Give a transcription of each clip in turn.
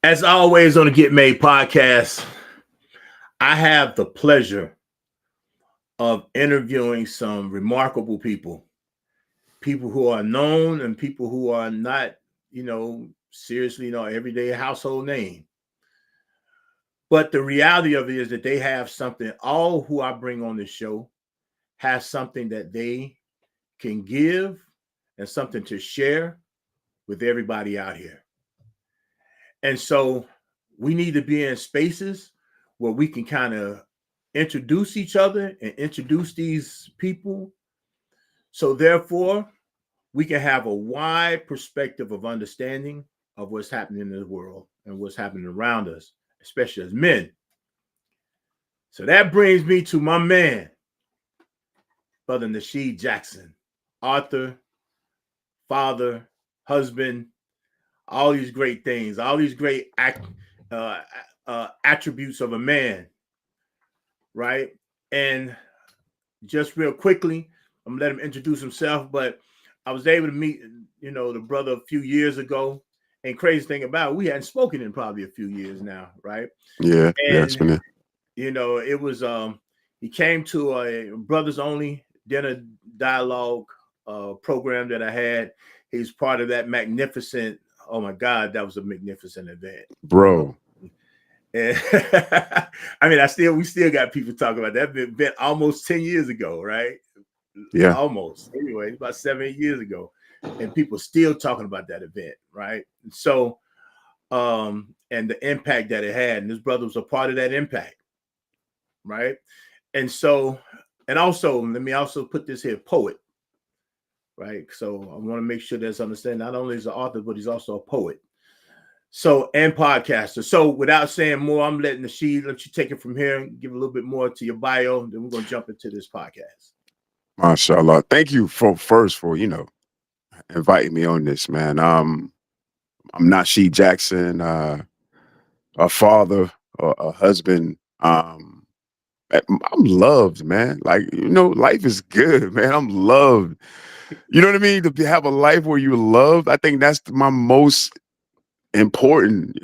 As always on the Get Made podcast, I have the pleasure of interviewing some remarkable people, people who are known and people who are not, seriously, everyday household name. But the reality of it is that they have something, all who I bring on the show have something that they can give and something to share with everybody out here. And so we need to be in spaces where we can kind of introduce each other and introduce these people. So therefore, we can have a wide perspective of understanding of what's happening in the world and what's happening around us, especially as men. So that brings me to my man, Brother Nasheed Jaxson, Arthur, father, husband, all these great things, all these great attributes of a man, right? And just real quickly, I'm gonna let him introduce himself. But I was able to meet, the brother a few years ago. And crazy thing about it, we hadn't spoken in probably a few years now, right? Yeah, it's And been a it was he came to a brothers only dinner dialogue program that I had. He's part of that magnificent. Oh my God, that was a magnificent event. bro. And I mean, we still got people talking about that event almost 10 years ago, right? Yeah, Almost. Anyway, about 7 years ago. And people still talking about that event, right? And so, and the impact that it had. And his brother was a part of that impact, right? And so, and also, let me also put this here, poet, right? So I want to make sure that's understanding. Not only is an author, but he's also a poet. So, and podcaster. So without saying more, I'm letting Nasheed let you take it from here and give a little bit more to your bio. Then we're going to jump into this podcast. mashallah. Thank you for inviting me on this, man. I'm Nasheed Jaxson, a father, a husband. I'm loved, man. Like, life is good, man. I'm loved. You know what I mean? To have a life where you're loved, I think that's my most important.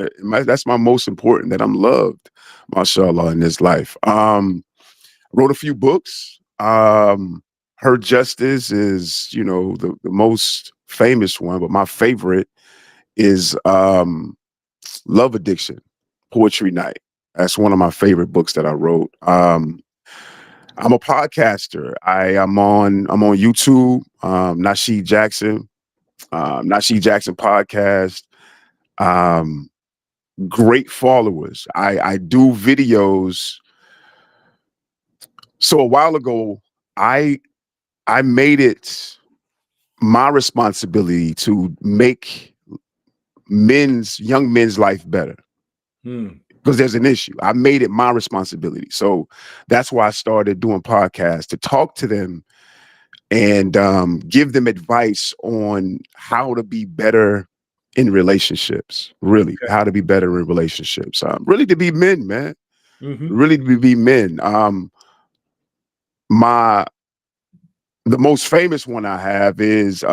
That's my most important, that I'm loved, mashallah, in this life. Wrote a few books. Her Justice is, the most famous one, but my favorite is Love Addiction, Poetry Night. That's one of my favorite books that I wrote. I'm a podcaster. I'm on YouTube, Nasheed Jaxson, Nasheed Jaxson podcast. Um, Great followers. I do videos. So a while ago, I I made it my responsibility to make young men's life better, Hmm. because there's an issue. I made it my responsibility. So that's why I started doing podcasts, to talk to them and give them advice on how to be better in relationships. Really, Okay. how to be better in relationships. Really, to be men, man. Mm-hmm. Really, to be men. My The most famous one I have is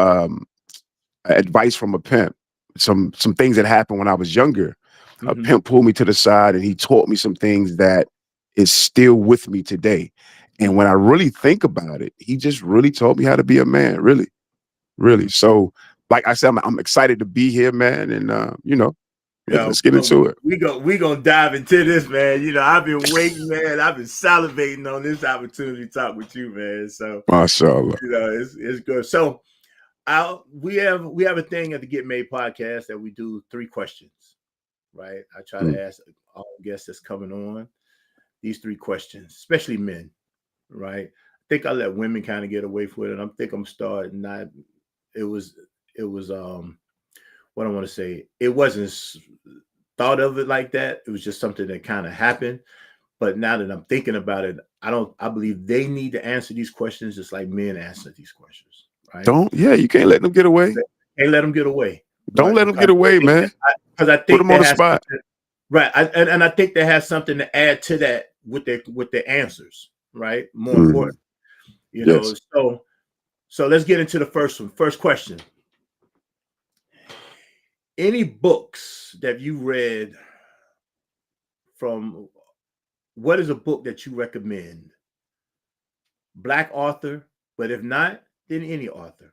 advice from a pimp. Some things that happened when I was younger. A Mm-hmm. pimp pulled me to the side and he taught me some things that is still with me today. And when I really think about it, he just really taught me how to be a man. Really, really. So, like I said, I'm excited to be here, man. And yeah, Yeah, let's get into it. we gonna dive into this, man. I've been waiting, man. I've been salivating on this opportunity to talk with you, man. So MashaAllah. it's good. So we have a thing at the Get Made podcast that we do 3 questions, right? I try Mm. to ask all guests that's coming on these 3 questions, especially men, right? I think I let women kind of get away with it. I'm starting not. It was it was what I want to say. It wasn't thought of it like that. It was just something that kind of happened. But now that I'm thinking about it, I believe they need to answer these questions just like men answer these questions, right? Yeah, you can't let them get away. Can't let them get away. Don't But let them get away, man. because I Put think them on that the has spot. something, right. And I think that has something to add to that with their answers, right? More Mm. important, Yes. So let's get into the first one. First question. Any books that you read from, what is a book that you recommend? Black author, but if not, then any author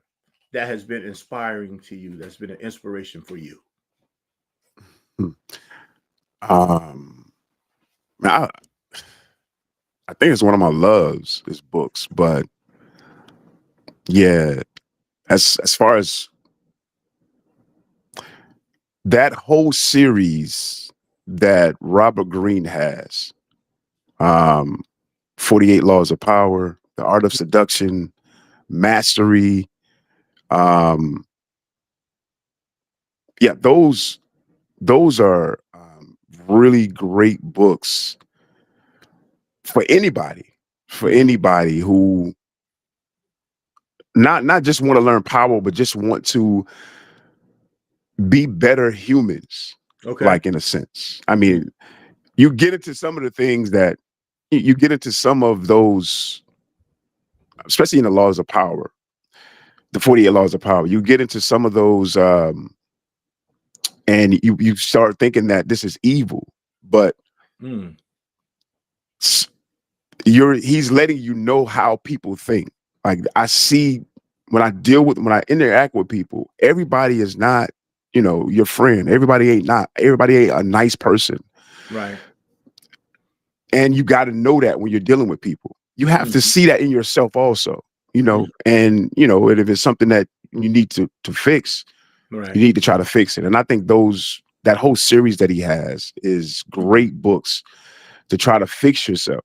that has been inspiring to you, that's been an inspiration for you. Hmm. Um, I, I think it's one of my loves is books, but yeah, as far as that whole series that Robert Greene has, um, 48 Laws of Power, The Art of Seduction, Mastery, um, yeah, those are really great books for anybody, Mm-hmm. who not just want to learn power, but just want to be better humans, Okay. like in a sense. I mean, you get into some of the things that you get into some of those, especially in the laws of power, the 48 laws of power. You get into some of those, and you start thinking that this is evil, but Mm. s- he's letting you know how people think. Like I see when I interact with people, everybody is not, your friend. Everybody ain't a nice person. Right. And you got to know that when you're dealing with people. You have to Mm-hmm. see that in yourself also, Mm. and and if it's something that you need to fix, you Right. need to try to fix it. And I think that whole series that he has is Mm-hmm. great books to try to fix yourself.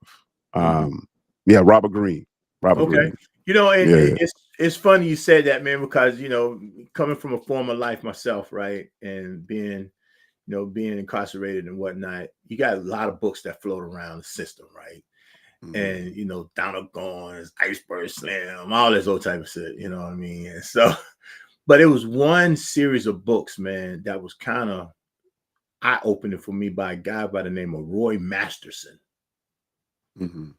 Mm-hmm. Um, yeah, Robert Greene. Robert Okay. Greene. And Yeah. it's funny you said that, man, because coming from a former life myself, right, and being incarcerated and whatnot, you got a lot of books that float around the system, right? Mhm. And Donald Goins, Iceberg Slim, all this old type of shit. You know what I mean? And so, but it was one series of books, man, that was kind of eye opening for me by a guy by the name of Roy Masterson, Mhm.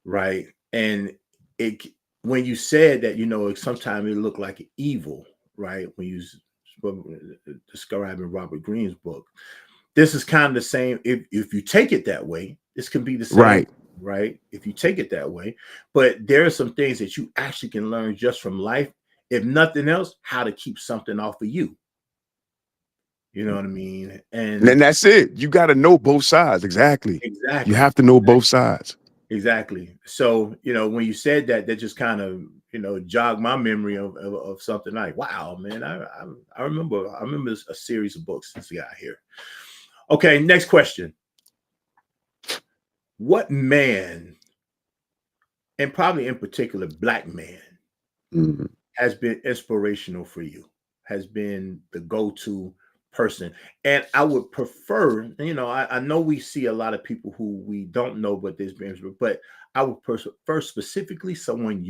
right? And it when you said that, sometimes it looked like evil, right? When you describing Robert Greene's book, this is kind of the same. If you take it that way, this can be the same, Right. right? If you take it that way, but there are some things that you actually can learn just from life. If nothing else, how to keep something off of you. You know what I mean? And then And that's it. You got to know both sides. Exactly. You exactly, have to know both sides. exactly. So when you said that, that just kind of jogged my memory of something like, wow, man, I remember a series of books this guy here. Okay, next question. What man, and probably in particular black man, Mhm. has been inspirational for you, has been the go-to person? And I would prefer, I know we see a lot of people who we don't know, but there's been, but I would prefer specifically someone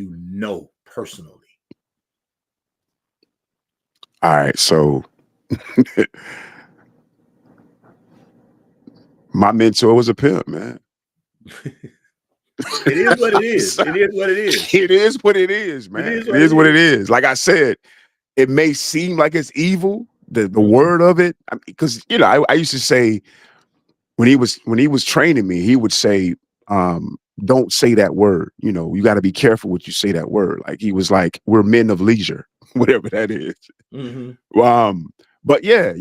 personally. All right. So my mentor was a pimp, man. It is what it is. So, It is what it is. it is what it is, It man. is It what it is what is. it is. Like I said, it may seem like it's evil, the Mhm. word of it, because I used to say when he was training me, he would say, "Don't say that word. You got to be careful what you say that word." Like he was like, "We're men of leisure, whatever that is." Mhm. Um, but yeah,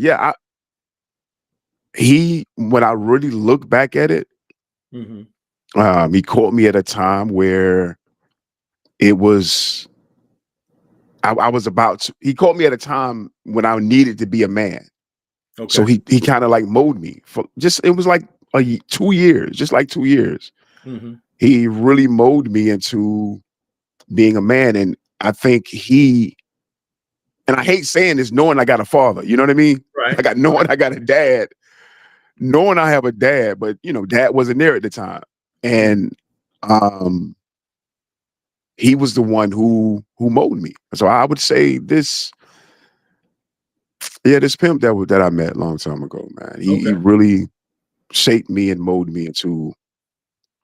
when I really look back at it, Mhm. he caught me at a time where it was I was about to. He caught me at a time when I needed to be a man. So Okay. he kind of like molded me for just it was like 2 years, just like 2 years. Mhm. He really molded me into being a man. And I think and I hate saying this, knowing I got a father, you know what I mean? Right. I got knowing I got a dad, knowing I have a dad, but dad wasn't there at the time. Mhm. And um he was the one who molded me. So I would say this pimp that I met a long time ago, man. He Okay. really shaped me and molded me into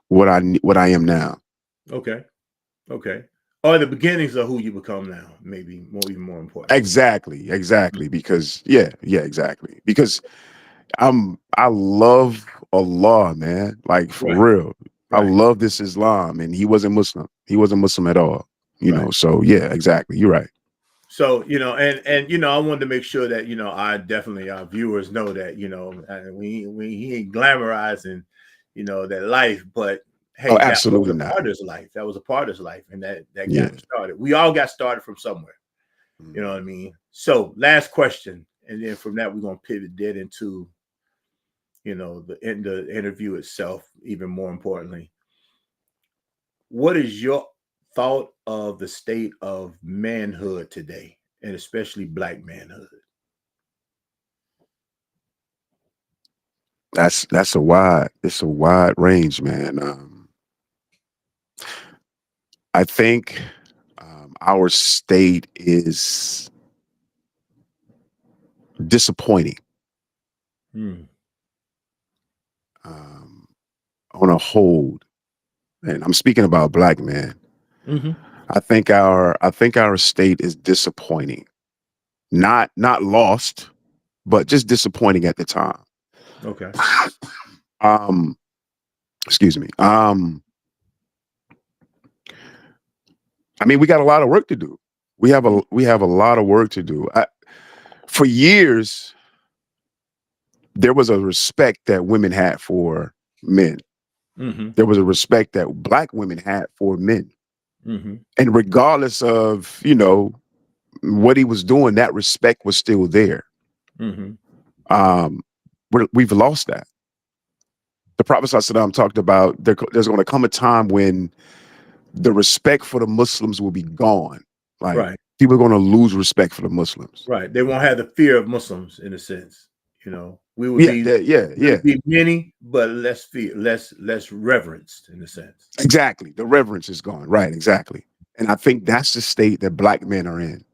what I am now. Okay. Okay. or the beginnings of who you become now, maybe even more important. Exactly. Because exactly. Because I love Allah, man. Like for Right, real. I right, love this Islam, and he wasn't Muslim. He wasn't Muslim at all. right. So yeah, exactly. You're right. So and I wanted to make sure that I definitely our viewers know that we he ain't glamorizing that life, but Oh, hey, that was absolutely a not. part of his life. That was a part of his life, and that got Yeah. him started. We all got started from somewhere. You know what I Mhm. mean? So last question, and then from that we're gonna pivot dead into the interview itself. Even more importantly, what is your thought of the state of manhood today, and especially Black manhood? That's it's a wide range, man. I think our state is disappointing Mm. um, on a whole, and I'm speaking about Black men. Hmm. I think our state is disappointing, not lost, but just disappointing at the time. Okay. um, excuse me. I mean, we got a lot of work to do. We have a lot of work to do. For years, there was a respect that women had for men. Mm-hmm. There was a respect that Black women had for men. Mm-hmm. And regardless of, what he was doing, that respect was still there. Mm-hmm. Um, we've lost that. The Prophet Sallallahu talked about there's going to come a time when the respect for the Muslims will be gone. Like Right. people are going to lose respect for the Muslims. Right. They won't have the fear of Muslims in a sense. We would Yeah, be we yeah. would be many, but less fear, less reverenced in a sense. Exactly. The reverence is gone. Right. Exactly. And I think that's the state that Black men are in.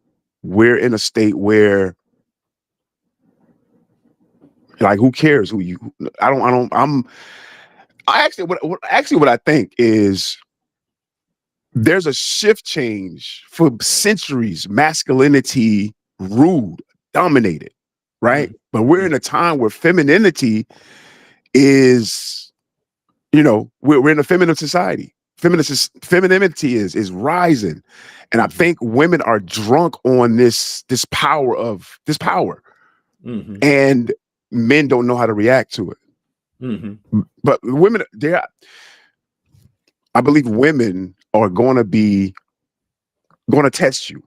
We're in a state where, like, who cares who you? I actually, what I think is there's a shift change for centuries. Masculinity ruled, dominated, right? Mm-hmm. But we're in a time where femininity is, we're in a feminine society. Femininity is rising, and I Mm-hmm. think women are drunk on this power, Mm-hmm. and men don't know how to react to it. Mm-hmm. But women, I believe women are going to test you,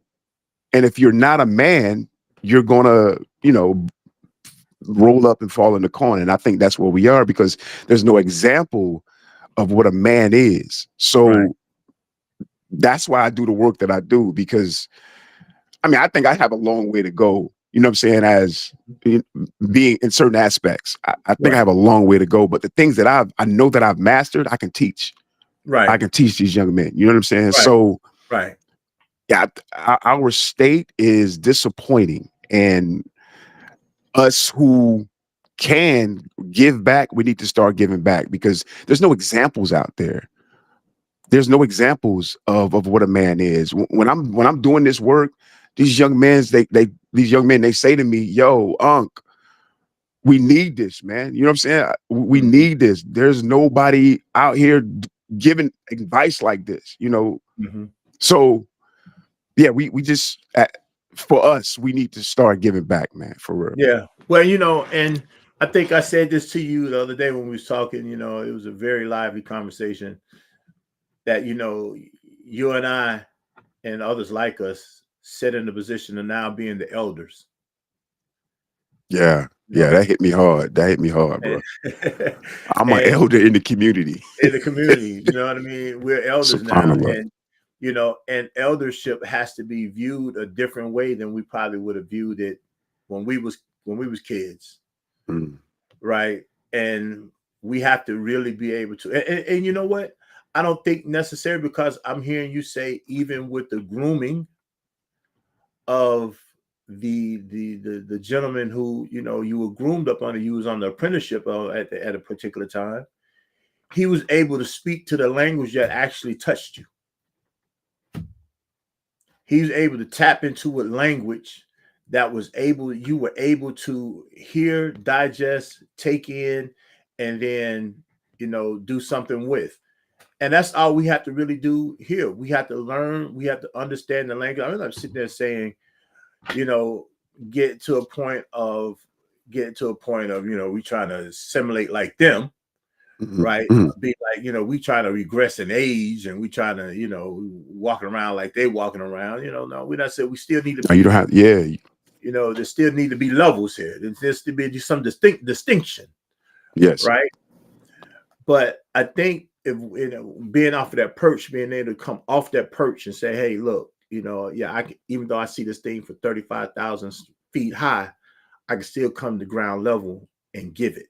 and if you're not a man, you're going to roll up and fall in the corner. And I think that's where we are because there's no example of what a man is. Right. So that's why I do the work that I do, because I mean, I think I have a long way to go, you know what I'm saying, as being in certain aspects. I think I Right. have a long way to go, but the things that I know that I've mastered, I can teach. I Right. can teach these young men. You know what I'm saying? Right. So Right. yeah, our state is disappointing, and us who can give back, we need to start giving back because there's no examples out there. There's no examples of what a man is. When I'm doing this work, these young men, they say to me, "Yo, Unc, we need this, man." You know what I'm saying? We Mm-hmm. need this. There's nobody out here giving advice like this, Mm-hmm. So yeah, we just for us, we need to start giving back, man, for real. Yeah. Well, and I think I said this to you the other day when we was talking. It was a very lively conversation that you and I and others like us sit in the position of now being the elders. Yeah, You yeah, know, that hit me hard. That hit me hard, bro. and, I'm an and elder in the community. in the community, you know what I mean? We're elders now, Subhanallah. and eldership has to be viewed a different way than we probably would have viewed it when we was kids, Mm. right? And we have to really be able to. And you know what? I don't think necessary because I'm hearing you say even with the grooming of the gentleman who you were groomed up under, you was on the apprenticeship at a particular time. He was able to speak to the language that actually touched you. He was able to tap into a language that was able, you were able to hear, digest, take in, and then, do something with. And that's all we have to really do here. We have to learn, we have to understand the language. I'm not sitting there saying, you know, get to a point of we trying to assimilate like them, Mhm, right? mhm. Be like, we trying to regress in age and we trying to, walking around like they walking around. No, we not saying we still need to No, you be, don't have. Yeah. there still need to be levels here. There's to be some distinction, Yes. right? But I think if being off of that perch, being able to come off that perch and say, "Hey, look, yeah, even though I see this thing for 35,000 feet high, I can still come to ground level and give it."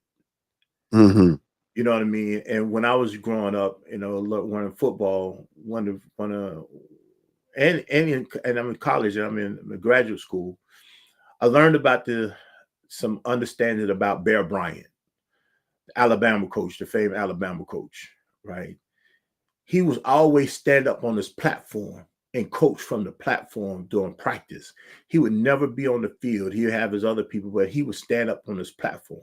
Hmm. You know what I mean? And when I was growing up, running football, and I'm in college and I'm in graduate school, I learned about some understanding about Bear Bryant, the Alabama coach, the famous Alabama coach, right? He was always stand up on this platform and coach from the platform during practice. He would never be on the field. He'd have his other people, but he would stand up on this platform.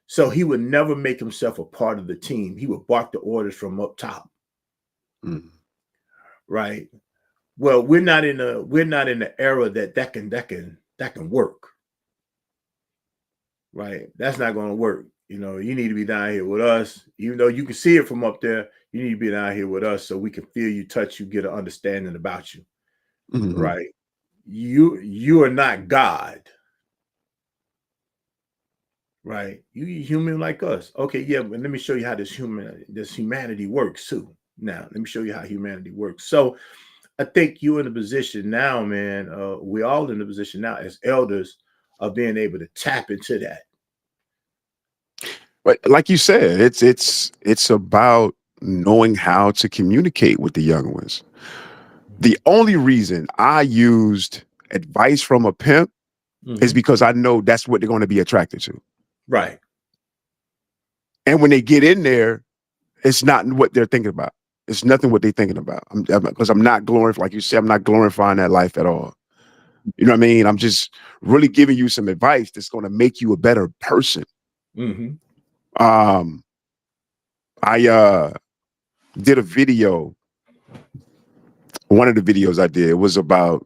So he would never make himself a part of the team. He would bark the orders from up top, Hmm. right? Well, we're not in the era that can work, right? That's not going to work. You need to be down here with us, even though you can see it from up there. You need to be down here with us so we can feel you, touch you, get an understanding about you, Hmm. right? You are not God, right? You human like us. Okay, yeah, but let me show you how this humanity works too. Now, let me show you how humanity works. So I think you're in a position now, man. We're all in a position now as elders of being able to tap into that. But like you said, it's about knowing how to communicate with the young ones. The only reason I used advice from a pimp is Mm-hmm. because I know that's what they're going to be attracted to. Right. And when they get in there, it's not what they're thinking about. It's nothing what they're thinking about. Because I'm not glorifying, like you said, I'm not glorifying that life at all. You know what I mean? I'm just really giving you some advice that's going to make you a better person. Mm-hmm. Um, I did a video. One of the videos I did was about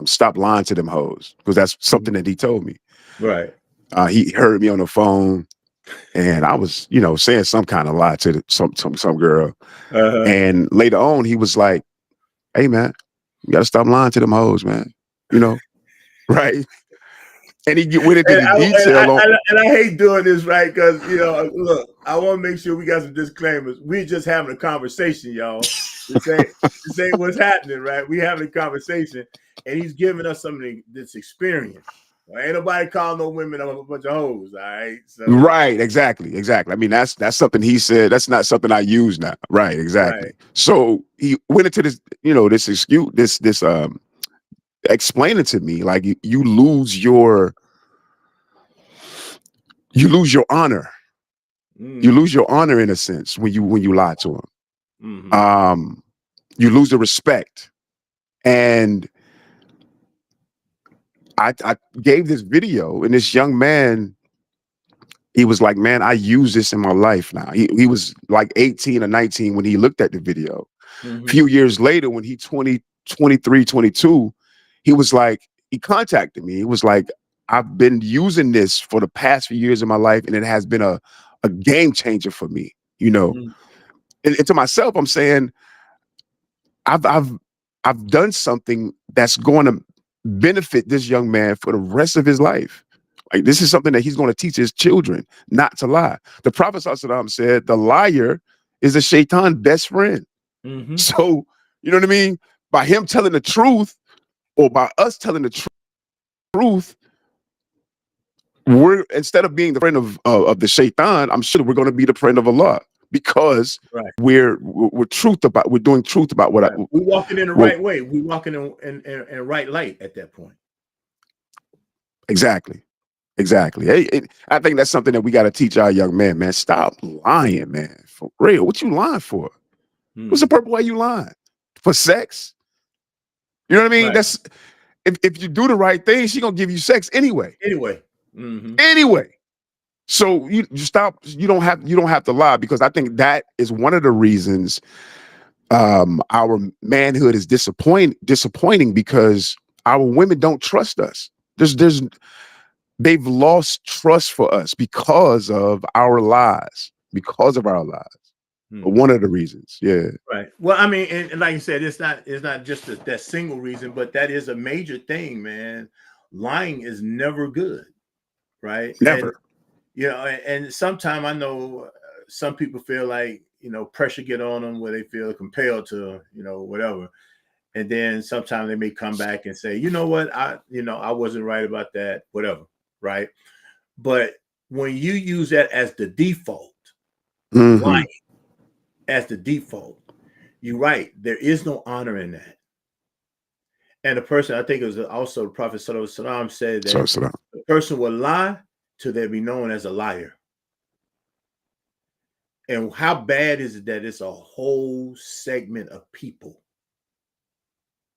stop lying to them hoes, because that's something that he told me. Right. He heard me on the phone, and I was, saying some kind of lie to some girl. Uh-huh. And later on, he was like, "Hey, man, you got to stop lying to them hoes, man." You know, right? And he went into And the I, and I detail on. and I hate doing this, right? Because look, I want to make sure we got some disclaimers. We're just having a conversation, y'all. This ain't what's happening, right? We having a conversation, and he's giving us some of this experience. Well, ain't nobody calling no women a bunch of hoes, all right? So, Right, exactly, exactly. I mean, that's something he said. That's not something I use now. Right, exactly. right. So he went into this, this excuse, this explaining to me like you lose your honor. You Mm-hmm. lose your honor in a sense when you lie to him. Mm-hmm. You lose the respect. And I gave this video, and this young man, he was like, "Man, I use this in my life now." He was like 18 or 19 when he looked at the video. A Mm-hmm. few years later, when he 20, 23, 22, he was like, he contacted me. He was like, "I've been using this for the past few years of my life, and it has been a game changer for me." Mm-hmm. And to myself, I'm saying, I've I've I've done something that's going to benefit this young man for the rest of his life. Like, this is something that he's going to teach his children not to lie. The Prophet Sallallahu said, "The liar is the shaitan best friend." Mm-hmm. So, you know what I mean? By him telling the truth, or by us telling the truth, we're, instead of being the friend of the shaitan, I'm sure we're going to be the friend of Allah, because Right. we're doing truth about what I Right. We walking in the well right way. We walking in right light at that point. exactly. Exactly. Hey, I think that's something that we got to teach our young men, man. Stop lying, man. For real. What you lying for? What's the Mm-hmm. purpose why you lying? For sex? You know what I mean? Right. That's if you do the right thing, she gonna give you sex anyway. Anyway. Mm-hmm. Anyway. So you stop. You don't have to lie, because I think that is one of the reasons our manhood is disappointing, because our women don't trust us. There's they've lost trust for us because of our lies. Because of our lies. Mm-hmm. One of the reasons. Yeah. Right. Well, I mean, and like you said, it's not just that single reason, but that is a major thing, man. Lying is never good, right? And Never. and sometimes I know some people feel like pressure get on them where they feel compelled to whatever, and then sometimes they may come back and say, you know what, I wasn't right about that, whatever, right? But when you use that as the default, lying Hmm. as the default, you're right. There is no honor in that. And the person, I think it was also the Prophet Sallallahu Alaihi Wasallam said So, that so the person will lie till they be known as a liar. And how bad is it that it's a whole segment of people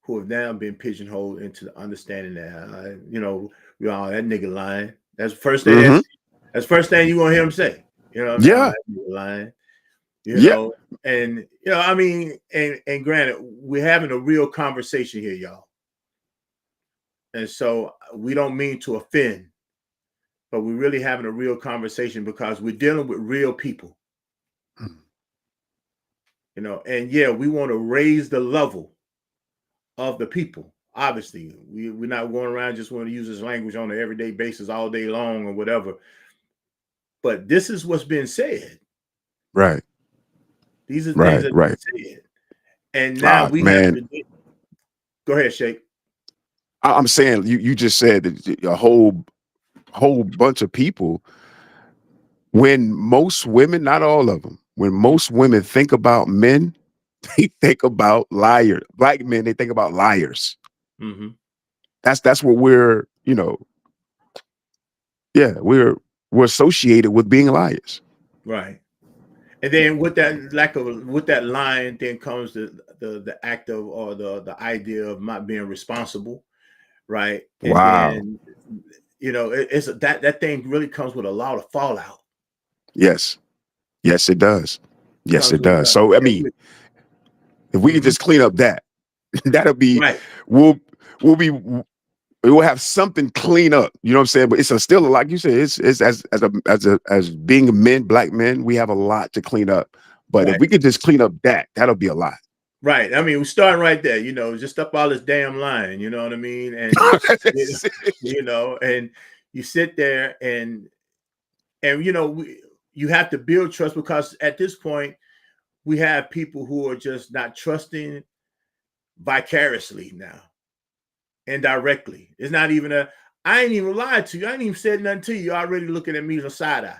who have now been pigeonholed into the understanding that that nigga lying. That's the first thing hmm that's the first thing you gonna hear him say. You know what I mean? Oh, yeah. that nigga lying. You Yeah. know, and I mean, and granted, we're having a real conversation here, y'all. And so we don't mean to offend, but we're really having a real conversation because we're dealing with real people. And yeah, we want to raise the level of the people. Obviously, we're not going around just want to use this language on an everyday basis all day long or whatever. But this is what's been said. Right. These are things Right. that have Right. been said. And now we have Man, to go ahead, Shake. I'm saying you just said that a whole bunch of people, when most women, not all of them, when most women think about men, they think about liars. Black men, they think about liars. Mm-hmm. That's what yeah, we're associated with being liars. Right. And then with that line, then comes the act of, or the idea of not being responsible, right? And Wow. then it's that thing really comes with a lot of fallout. Yes. Yes, it does. Yes, Comes it with does. So I mean, if we could mm-hmm. just clean up that, that'll be Right, we'll we'll be we will have something clean up. You know what I'm saying? But still, like you said, it's as being men, black men, we have a lot to clean up. But if right, we could just clean up that, that'll be a lot. right. I mean, we're starting right there. Just up all this damn line. You know what I mean? And and you sit there and you have to build trust, because at this point we have people who are just not trusting vicariously now, indirectly. It's not even I ain't even lied to you. I ain't even said nothing to you. You're already looking at me with a side eye.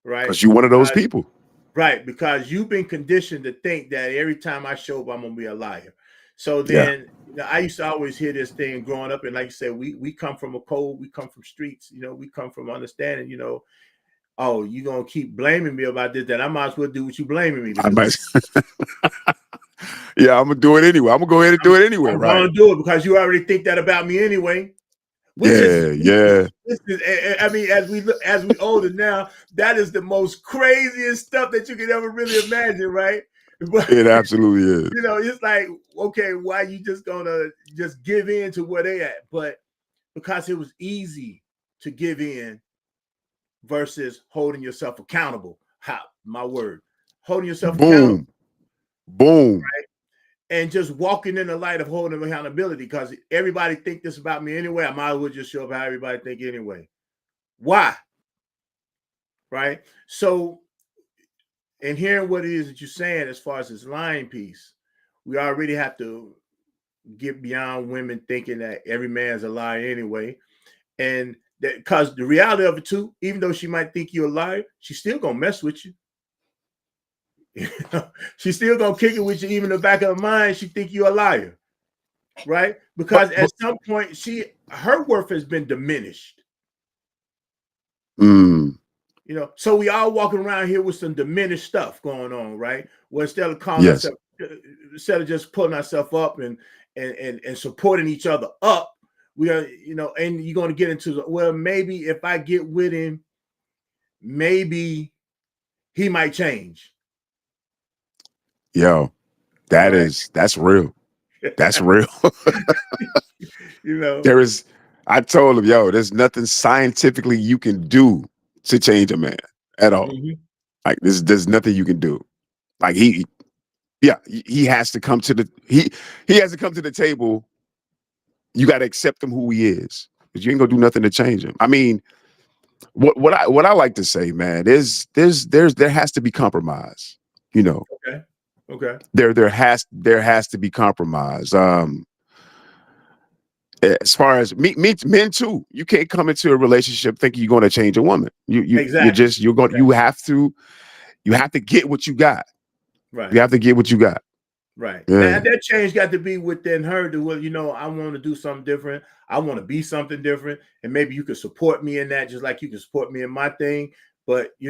Right? Because you're one of those people. Right, because you've been conditioned to think that every time I show up, I'm gonna be a liar. So Yeah. then, I used to always hear this thing growing up, and like you said, we come from a code, we come from streets, we come from understanding, oh, you gonna keep blaming me about this, then I might as well do what you blaming me to I do. might. Yeah, I'm gonna do it anyway. I'm gonna go ahead and do it anyway, I'm right? gonna do it because you already think that about me anyway. Which is, Yeah, yeah. I mean, as we older now, that is the most craziest stuff that you could ever really imagine, right? But It absolutely is. it's like, okay, why you just gonna just give in to where they at? But because it was easy to give in versus holding yourself accountable. How, my word, holding yourself accountable, Boom. Boom. and just walking in the light of holding accountability. Because everybody think this about me anyway. I might as well just show up how everybody think anyway. Why? Right? So, and hearing what it is that you're saying as far as this lying piece, we already have to get beyond women thinking that every man's a liar anyway. And that, because the reality of it too, even though she might think you're a liar, she's still gonna mess with you. She's still gonna kick it with you, even in the back of her mind, she think you're a liar. Right? But, Because at some point her worth has been diminished. mm, So we all walking around here with some diminished stuff going on, right? Well, instead of calling yes. ourselves, instead of just pulling ourselves up and supporting each other up, we are, and you're going to get into well, maybe if I get with him, maybe he might change. Yo, Right. that's real. That's real. You know. There is, I told him, yo, there's nothing scientifically you can do to change a man at all. Mhm. Like there's nothing you can do. Like he has to come to he has to come to the table. You got to accept him who he is, because you ain't gonna do nothing to change him. I mean, what I like to say, man, there has to be compromise. You know, Okay. Okay. there has to be compromise. As far as me men too, you can't come into a relationship thinking you're going to change a woman. Exactly. You're going Exactly. you have to get what you got. You Right. have to get what you got. Right. Yeah, Now that change got to be within her to well, I want to do something different. I want to be something different. And maybe you could support me in that just like you can support me in my thing. But you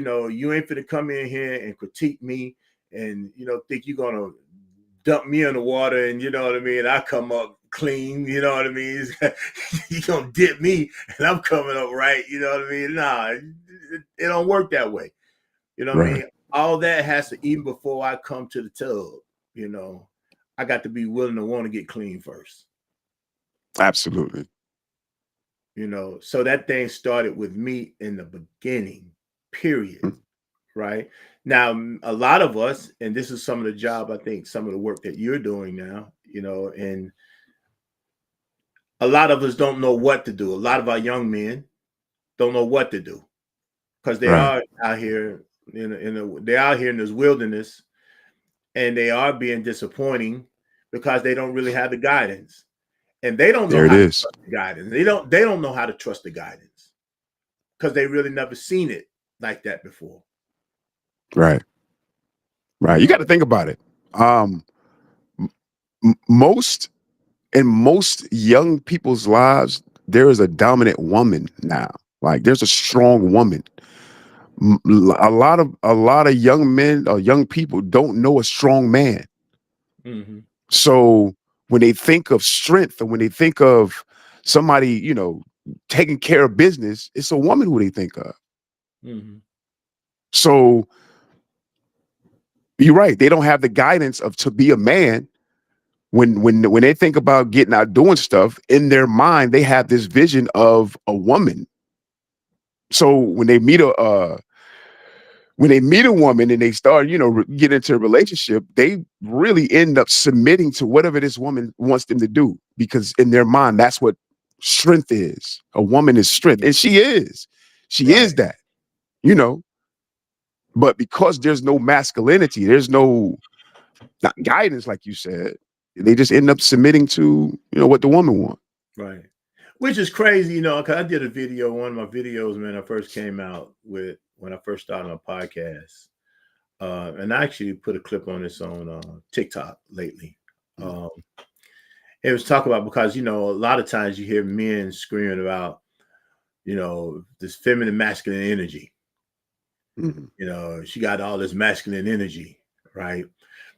ain't finna come in here and critique me and think you're gonna dump me in the water and you know what I mean. I come up clean, you know what I mean. You gonna dip me and I'm coming up right, you know what I mean. Nah, it don't work that way. You know what I right. mean. All that has to even before I come to the tub. I got to be willing to want to get clean first. Absolutely. So that thing started with me in the beginning, period. Mm, Right now, a lot of us, and this is some of the job, I think, some of the work that you're doing now, and a lot of us don't know what to do. A lot of our young men don't know what to do because they right. are out here, they're out here in this wilderness, and they are being disappointing because they don't really have the guidance. And they don't know There it how to is. trust the guidance. They don't know how to trust the guidance because they really never seen it like that before. Right. You Right. You got know. to think about it. Um, most in most young people's lives, there is a dominant woman now. Like there's a strong woman. A lot of young men or young people don't know a strong man. Mm-hmm. So when they think of strength and when they think of somebody, taking care of business, it's a woman who they think of. Mm-hmm. So you're right. They don't have the guidance of to be a man. When they think about getting out doing stuff in their mind, they have this vision of a woman. So when they meet a woman and they start, get into a relationship, they really end up submitting to whatever this woman wants them to do, because in their mind, that's what strength is. A woman is strength, and she is Right. that, you know. But because there's no masculinity, there's no not guidance, like you said, they just end up submitting to what the woman wants. Right. Which is crazy, because I did a video, one of my videos, man, I first came out with when I first started my podcast. And I actually put a clip on this on TikTok lately. Um, it was talk about because, a lot of times you hear men screaming about, this feminine masculine energy. Mhm. She got all this masculine energy, right?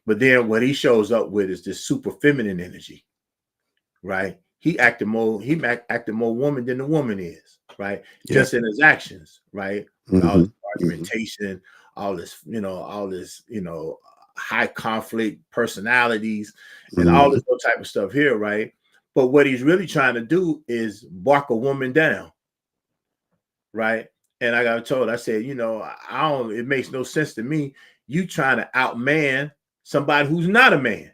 But then what he shows up with is this super feminine energy, right? Acted more woman than the woman is, right? Yeah. Just in his actions, right? With all Hmm. this Hmm. argumentation, all this, high conflict personalities and all Hmm. this other type of stuff here, right? But what he's really trying to do is bark a woman down, right? And I got told, I said, I don't, it makes no sense to me. You trying to outman somebody who's not a man.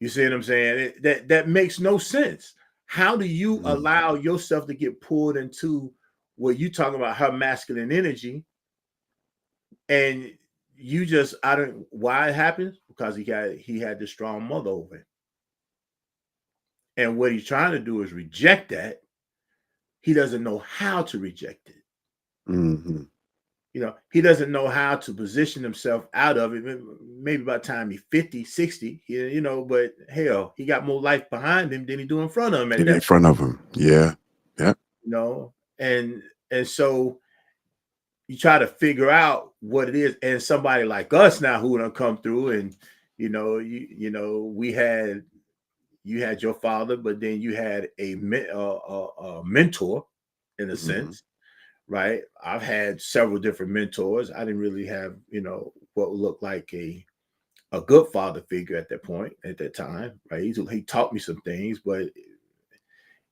You see what I'm saying? That makes no sense. How do you Hmm. allow yourself to get pulled into what you talking about her masculine energy, and you just I don't why it happens because he had this strong mother over him, and what he's trying to do is reject that. He doesn't know how to reject it. Hmm. He doesn't know how to position himself out of it. Maybe by the time he's 50, 60, but hell, he got more life behind him than he do in front of him at And in that point. front of him, yeah, yeah. you know, and so you try to figure out what it is. And somebody like us now who done come through and you had your father, but then you had a mentor in a Mhm. sense, right? I've had several different mentors. I didn't really have, what looked like a good father figure at that point, at that time, right? He taught me some things, but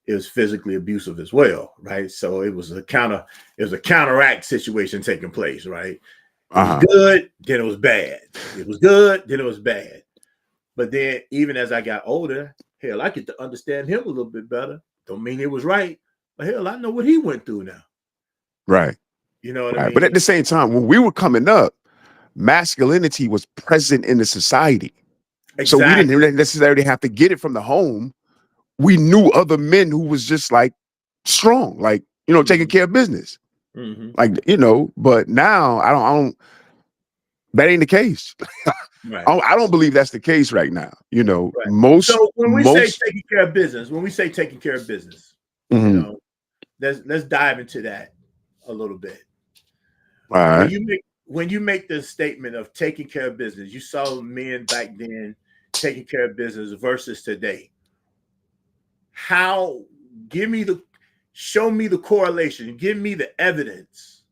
it was physically abusive as well, right? So it was a counteract situation taking place, right? It was Uh-huh. good, then it was bad. It was good, then it was bad. But then even as I got older, hell, I get to understand him a little bit better. Don't mean it was right, but hell, I know what he went through now. Right. You know what I Right. But at mean? the same time, when we were coming up, masculinity was present in the society. So we didn't Exactly. necessarily have to get it from the home. We knew other men who was just like strong, like, taking Hmm. care of business. Hmm. Like, but now I don't that ain't the case. Right. I don't believe that's the case right now. Right. Most So when we say most taking care of business, when we say taking care of business, you mhm. know, let's dive into that a little bit. All When right. you make the statement of taking care of business, you saw men back then taking care of business versus today. How give me the show me the correlation, give me the evidence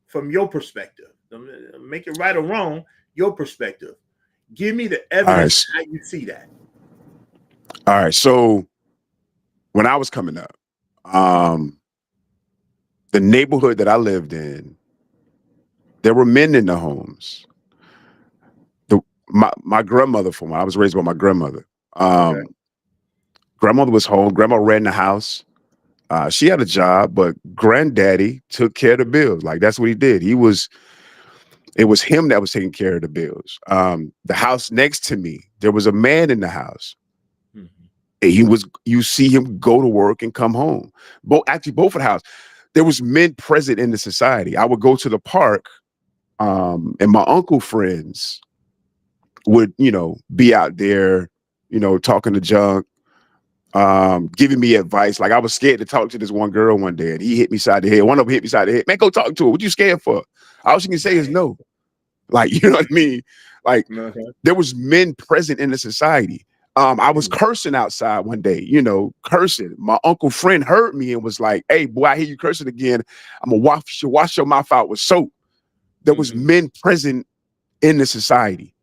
from your perspective. Make it right or wrong, your perspective. Give me the All right. evidence how you see that. All right. So when I was coming up, um, the neighborhood that I lived in, there were men in the homes. My grandmother, for I was raised by my grandmother. Okay. Um, Grandmother was home. Grandma ran the house. She had a job, but granddaddy took care of the bills. Like that's what he did. It was him that was taking care of the bills. The house next to me, there was a man in the house. Mhm. And you see him go to work and come home. Both of the house. There was men present in the society. I would go to the park, and my uncle friends would, be out there, talking to junk, giving me advice. Like I was scared to talk to this one girl one day, and he hit me side the head. One of them hit me side the head. Man, go talk to her. What you scared for? All she can say is no. Like, you know what I mean? Like Uh-huh. there was men present in the society. I was Mhm. cursing outside one day, cursing. My uncle friend heard me and was like, "Hey, boy, I hear you cursing again. I'm gonna wash your mouth out with soap." There was Mhm. men present in the society.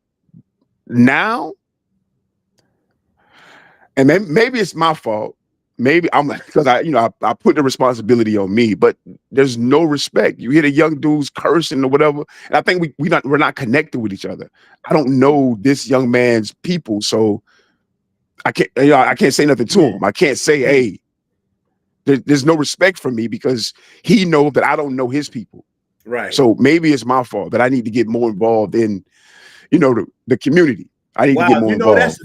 Now, and maybe it's my fault. Maybe I'm like, because I put the responsibility on me, but there's no respect. You hear the young dudes cursing or whatever, and I think we're not connected with each other. I don't know this young man's people, so I can't say nothing to Yeah. him. I can't say, Yeah. hey, there's no respect for me because he knows that I don't know his people. Right. So maybe it's my fault that I need to get more involved in, the community. I need to get Wow, more involved.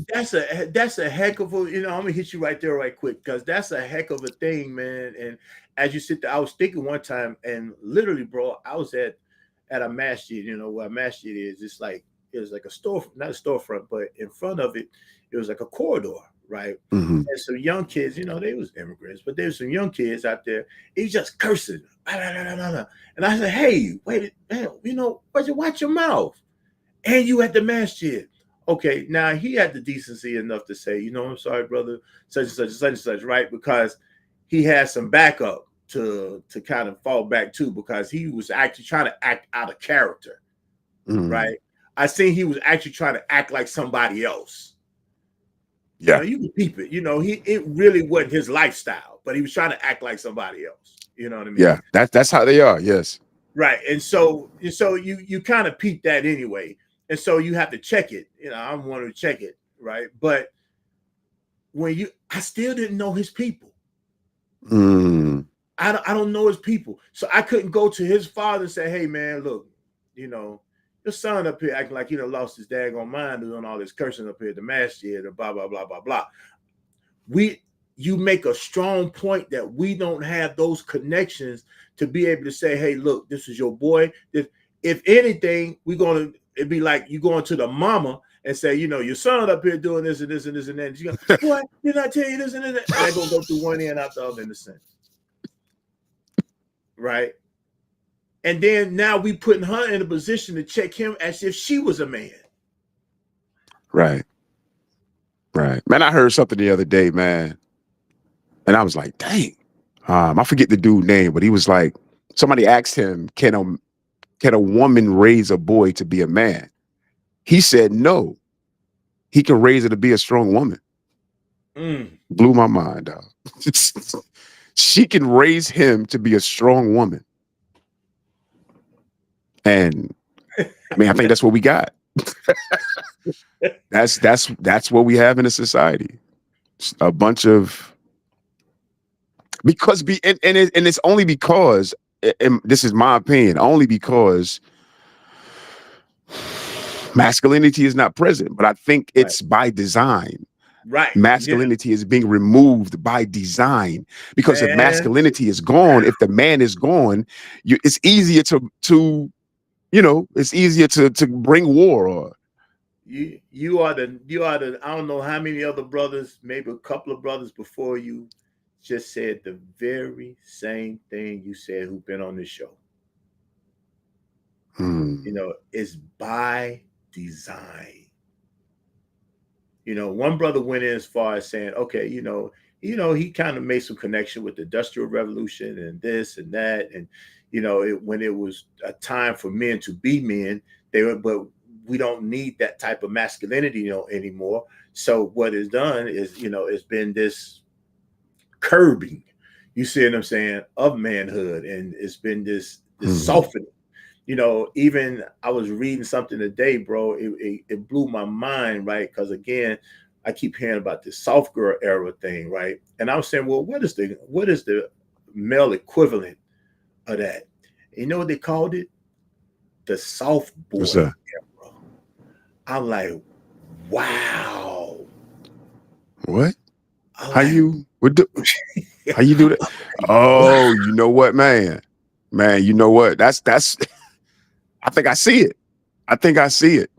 that's a heck of a, I'm gonna hit you right there right quick because that's a heck of a thing, man. And as you sit there, I was thinking one time, and literally, bro, I was at a masjid, where a masjid is. It was like a store, not a storefront, but in front of it, it was like a corridor, right? Hmm. And some young kids, they was immigrants, but there was some young kids out there. He's just cursing, "Ah, nah, nah, nah, nah, nah." And I said, "Hey, wait, man, watch your mouth." And you at the masjid. Okay, now he had the decency enough to say, I'm sorry, brother, such and such and such and such, right? Because he had some backup to kind of fall back to because he was actually trying to act out of character, Hmm. right? I seen he was actually trying to act like somebody else. Yeah, You can peep it. It really wasn't his lifestyle, but he was trying to act like somebody else. You know what I mean? yeah. That's how they are. Yes. Right. And so you kind of peep that anyway. And so you have to check it. I'm one to check it, right? But I still didn't know his people. Mm. I don't know his people. So I couldn't go to his father and say, hey man, look, you know, your son up here acting like he done lost his daggone mind doing all this cursing up here at the masjid and blah, blah, blah, blah, blah. We you make a strong point that we don't have those connections to be able to say, hey, look, this is your boy. If anything, it'd be like you going to the mama and say, your son up here doing this and this and this and that. And she go, boy, did I tell you this and that? And they're gonna go through one ear and out the other in a sense. Right. And then now we putting her in a position to check him as if she was a man. Right. Right. Man, I heard something the other day, man. And I was like, dang. I forget the dude's name, but he was like, somebody asked him, can a woman raise a boy to be a man? He said no. He can raise her to be a strong woman. Mm. Blew my mind out. She can raise him to be a strong woman. And I mean, I think that's what we got. That's what we have in a society. A bunch of because be and it's only because and this is my opinion, only because masculinity is not present, but I think Right. it's by design. Right. Yeah. Masculinity is being removed by design because if Man. masculinity is gone, if the man is gone, it's easier to it's easier to bring war or You are the I don't know how many other brothers, maybe a couple of brothers before you just said the very same thing you said who've been on this show. hmm, It's by design. One brother went in as far as saying, okay, he kind of made some connection with the Industrial Revolution and this and that, and when it was a time for men to be men, but we don't need that type of masculinity, anymore. So what is done is, it's been this curbing, you see what I'm saying, of manhood, and it's been this hmm, softening. Even I was reading something today, bro. It blew my mind, right? Because again, I keep hearing about this soft girl era thing, right? And I was saying, well, what is the male equivalent of that? You know what they called it? The soft what's boy that? era. I'm like, wow. What? I'm How like, you what do how you do that? wow. Oh, you know what, man? Man, you know what? That's I think I see it. I think I see it.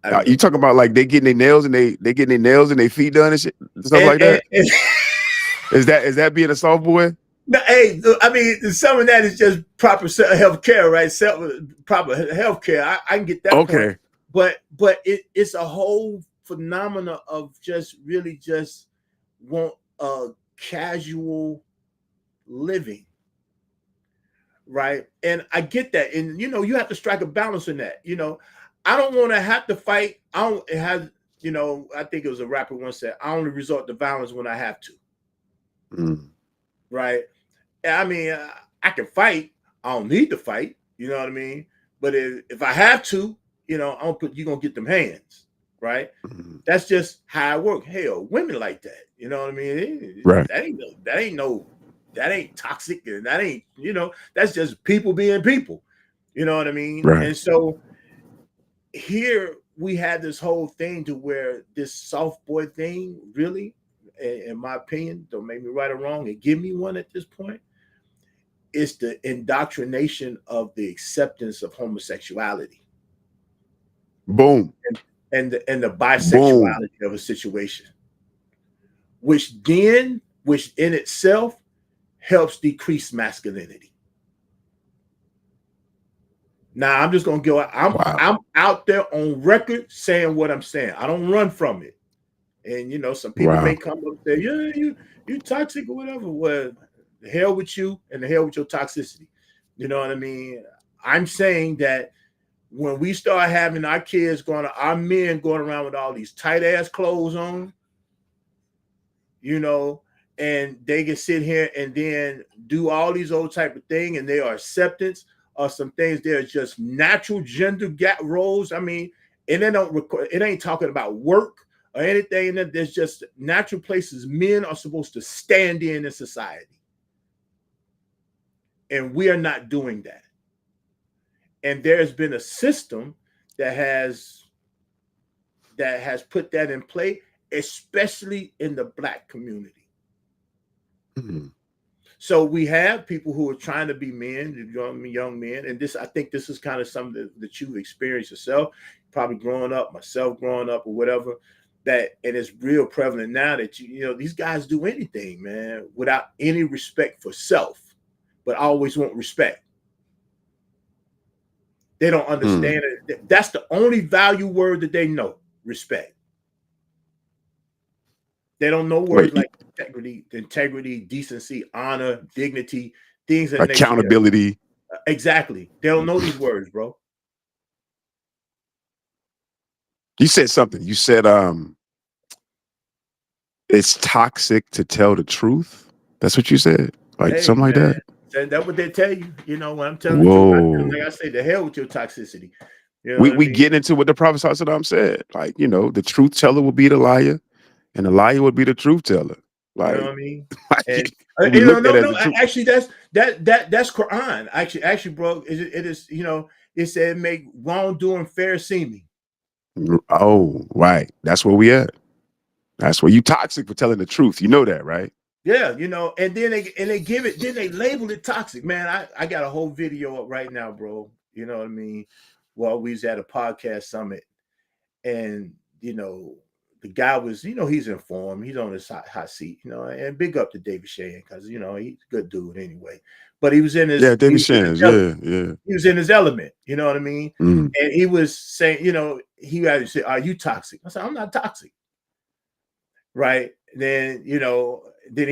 I know, You talking about like they getting their nails and they getting their nails and their feet done and shit, stuff and, like and, that. and Is that being a soft boy? no, hey, I mean, some of that is just proper health care, right? Proper health care. I can get that point, Okay. but it's a whole phenomena of just really just want a casual living, right? And I get that, and you have to strike a balance in that. I don't want to have to fight. I don't have. I think it was a rapper once said, "I only resort to violence when I have to." Mm, Right? I mean, I can fight. I don't need to fight. You know what I mean? But if I have to, you're gonna get them hands, right? mm, That's just how I work. Hell, women like that. You know what I mean? right. That ain't toxic, and that ain't that's just people being people. You know what I mean? Right. And so here we had this whole thing to where this soft boy thing really, in my opinion, don't make me right or wrong, and give me one at this point, is the indoctrination of the acceptance of homosexuality Boom. and the Boom. bisexuality of a situation, which in itself helps decrease masculinity. Now I'm just gonna go. Wow. I'm out there on record saying what I'm saying. I don't run from it. And some people may Wow. come up and say, "Yeah, you toxic or whatever." Well, the hell with you and the hell with your toxicity. You know what I mean? I'm saying that when we start having our men going around with all these tight ass clothes on, you know, and they can sit here and then do all these old type of thing, and they are acceptance of some things. They're just natural gender gap roles. I mean, and they don't record. It ain't talking about work or anything. And there's just natural places men are supposed to stand in society, and we are not doing that. And there's been a system that has put that in play, especially in the black community. Mm, So we have people who are trying to be men, young men, and I think this is kind of something that you've experienced yourself, probably growing up, myself growing up, or whatever. And it's real prevalent now that these guys do anything, man, without any respect for self, but always want respect. They don't mm, understand it. That's the only value word that they know: respect. They don't know Wait, words like integrity, decency, honor, dignity, things of the nature there. accountability. Exactly. They don't know these words, bro. You said something. You said it's toxic to tell the truth. That's what you said. Like Hey, something like man, that. that's what they tell you. You know, when I'm telling the truth, Whoa. like I say, the hell with your toxicity. You know We what I we mean? get into what the Prophet Sallallahu said. Like, the truth teller will be the liar, and the liar would be the truth teller. You know what Like, I mean? like And we looked at it as no. the truth. Actually, that's Quran. Actually, bro, it is. It said make wrongdoing fair seeming. Oh, right. That's where we at. That's where you toxic for telling the truth. You know that, right? Yeah, and then they give it, then they label it toxic. Man, I got a whole video up right now, bro. You know what I mean? Well, we was at a podcast summit, and the guy was, he's informed, he's on his hot seat, and big up to David Shane because he's a good dude anyway. But he was in Yeah, his David Shands. Yeah, yeah. he was in his element, you know what I mean? Mm, And he was saying, he had to say, "Are you toxic?" I said, "I'm not toxic." Right. Then he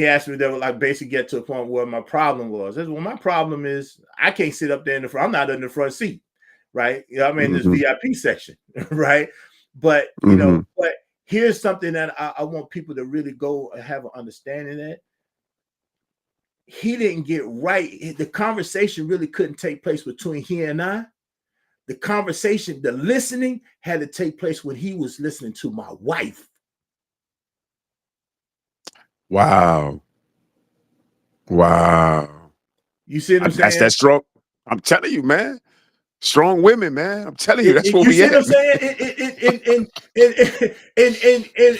asked me that would like basically get to a point where my problem was. I said, well, my problem is I can't sit up there in the front. I'm not in the front seat. Right. I'm in this mm-hmm, VIP section. Right. But mm-hmm. but here's something that I want people to really go and have an understanding that he didn't get right. The conversation really couldn't take place between he and I. The conversation, the listening had to take place when he was listening to my wife. Wow. Wow. You see what I'm That's saying? that strong. I'm telling you, man. Strong women, man. I'm telling you, that's where You we see what I'm at. saying?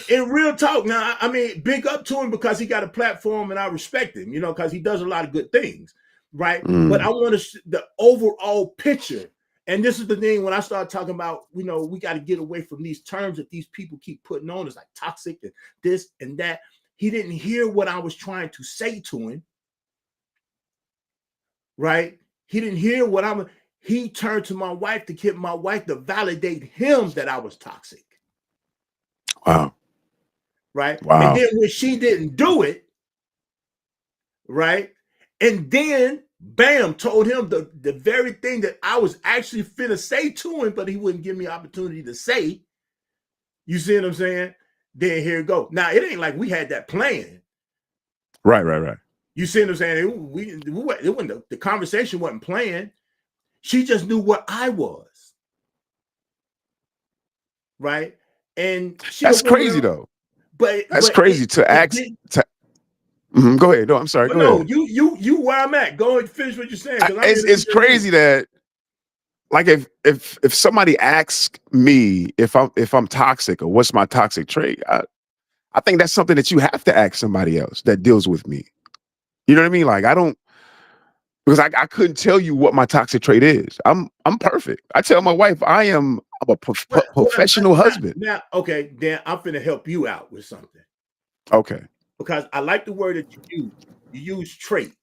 In real talk, now, I mean, big up to him because he got a platform and I respect him, because he does a lot of good things, right? But I Mm, want the overall picture. And this is the thing when I start talking about, we got to get away from these terms that these people keep putting on. It's like toxic and this and that. He didn't hear what I was trying to say to him, right? He didn't hear what he turned to my wife to get my wife to validate him that I was toxic. wow. Right. And Wow. then when she didn't do it, right. And then bam, told him the very thing that I was actually finna say to him, but he wouldn't give me opportunity to say. You see what I'm saying? Then here it go. Now it ain't like we had that plan. Right. You see what I'm saying? It wasn't the conversation wasn't planned. She just knew what I was. Right. And she a That's woman crazy of, though. but That's it crazy to it ask. didn't. Go ahead. No, I'm sorry. But Go no, ahead. you where I'm at. Go and finish what you're saying because I'm here to It's crazy that, like, if somebody asks me if I'm toxic or what's my toxic trait, I think that's something that you have to ask somebody else that deals with me. You know what I mean? Like, I don't, because I couldn't tell you what my toxic trait is. I'm perfect. I tell my wife I'm a professional husband. now, okay, then I'm finna help you out with something Okay. because I like the word that you use. You use trait,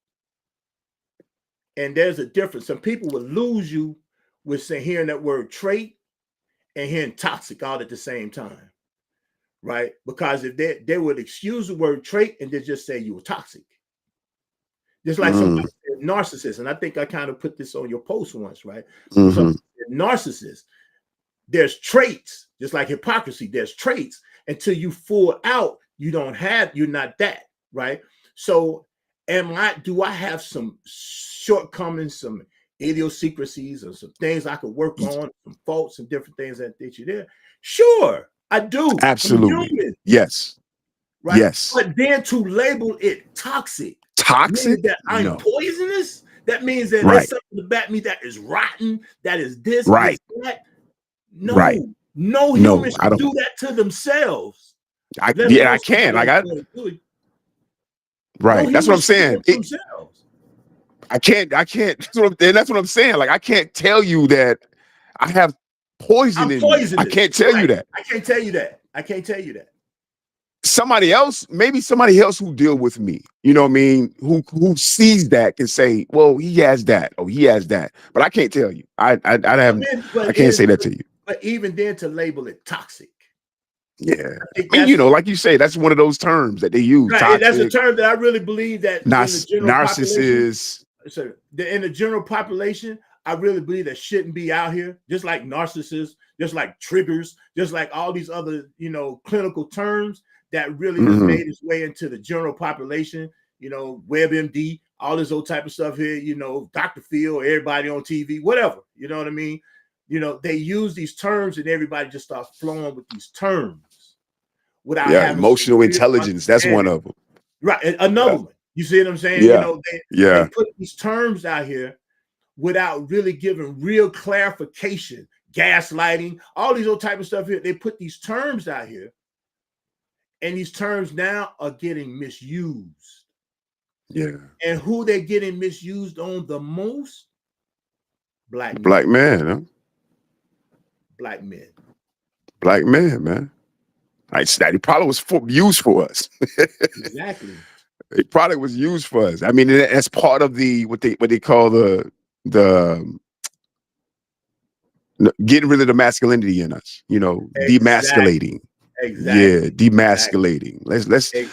and there's a difference. Some people will lose you with saying hearing that word trait and hearing toxic all at the same time, right? Because if they would excuse the word trait and then just say you were toxic. Just like somebody Mm, said narcissist, and I think I kind of put this on your post once, right? hmm. Somebody said narcissist. There's traits, just like hypocrisy. There's traits until you full out. You're not that, right? So, do I have some shortcomings, some idiosyncrasies, or some things I could work on, some faults and different things that you there? Sure, I do. I'm Absolutely. human, Yes. right? Yes. But then to label it toxic, meaning Toxic? that I'm No. poisonous, that means that there's Right. something about me that is rotten, that is this, is Right. that. Right. No No, human I should don't. do that to themselves, let Yeah, I alone can. somebody Like, else doing it to you. No right. That's what human I'm should do saying. it to themselves. I can't. That's what I'm saying. Like, I can't tell you that I have poison I'm in me. I poisonous. can't tell you Right. that. I can't tell you that. I can't tell you that. Somebody else, maybe somebody else who deal with me, you know what I mean, who sees that can say, well, he has that, or he has that. But I can't tell you. I But have then, I can't say that to you. but even then to label it toxic. Yeah. I think I mean, that's like you say, that's one of those terms that they use. right. That's a Toxic, term that I really believe that in the general population. narcissist. So in the general population, I really believe that shouldn't be out here. Just like narcissists, just like triggers, just like all these other clinical terms that really has Mhm. made its way into the general population. WebMD, all this old type of stuff here. Dr. Phil, everybody on TV, whatever. You know what I mean? They use these terms and everybody just starts flowing with these terms without Yeah, having some emotional real intelligence. That's one understanding. of them. Right. Another Yeah. one. You see what I'm saying? Yeah. They Yeah. put these terms out here without really giving real clarification, gaslighting, all these old type of stuff here. They put these terms out here, and these terms now are getting misused. Yeah. And who they're getting misused on the most? Black Black men. man, huh? Black men. Black man, man. That probably was used for us. Exactly. It probably was used for us. I mean, that's part of the what they call the getting rid of the masculinity in us. Exactly. Demasculating. Yeah, Exactly. Exactly. demasculating. Let's take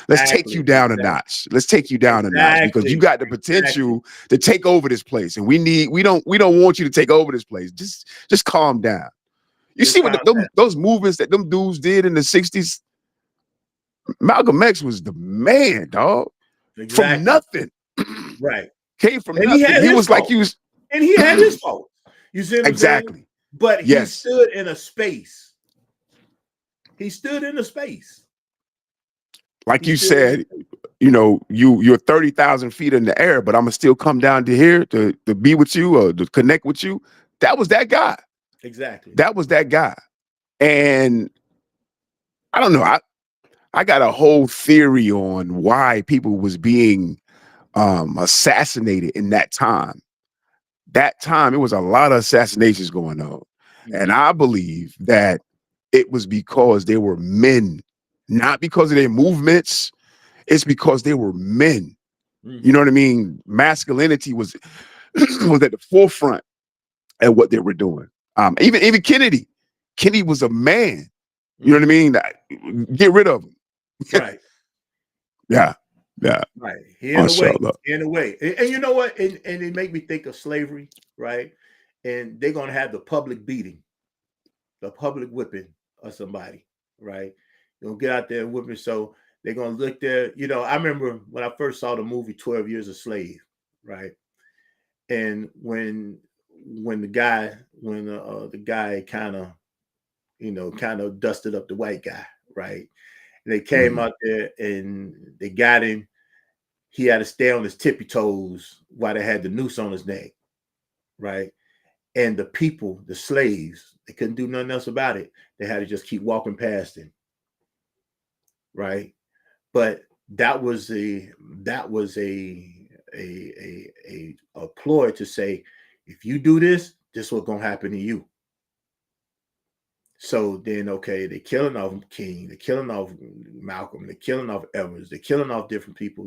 you Exactly. down a notch. Let's take you down a notch because you Exactly. got the potential to take over this place, and we don't want you to take over this place. Just calm down. You Just see what calm down. those movements that them dudes did in the 60s? Malcolm X was the man, dog. From Exactly. nothing. Right. Came from And he nothing. had He his was like fault. he was And he had his fault. You see what I'm saying? exactly. But he Yes. stood in a space. He stood in a space. Like you said, you're 30,000 feet in the air, but I'm gonna still come down to here to be with you or to connect with you. That was that guy. Exactly. That was that guy. And I don't know. I got a whole theory on why people was being assassinated in that time. That time, it was a lot of assassinations going on. Mm-hmm. And I believe that it was because they were men, not because of their movements. It's because they were men. Mm-hmm. You know what I mean? Masculinity was was at the forefront at what they were doing. Even Kennedy. Kennedy was a man. You know what I mean? Get rid of him. Right. Yeah. Yeah. Right. He in a way. Mashallah. In a way. And you know what? And it make me think of slavery, right? And they're gonna have the public beating, the public whipping of somebody, right? You're gonna get out there and whipping. So they're gonna look there. I remember when I first saw the movie 12 Years a Slave, right? And when the guy kind of dusted up the white guy, right? And they came out there and they got him. He had to stay on his tippy toes while they had the noose on his neck, right? And the people, the slaves, they couldn't do nothing else about it. They had to just keep walking past him, right? But that was a ploy to say, if you do this, this is what's gonna happen to you. So then, okay, they're killing off King, they're killing off Malcolm, they're killing off Evans, they're killing off different people.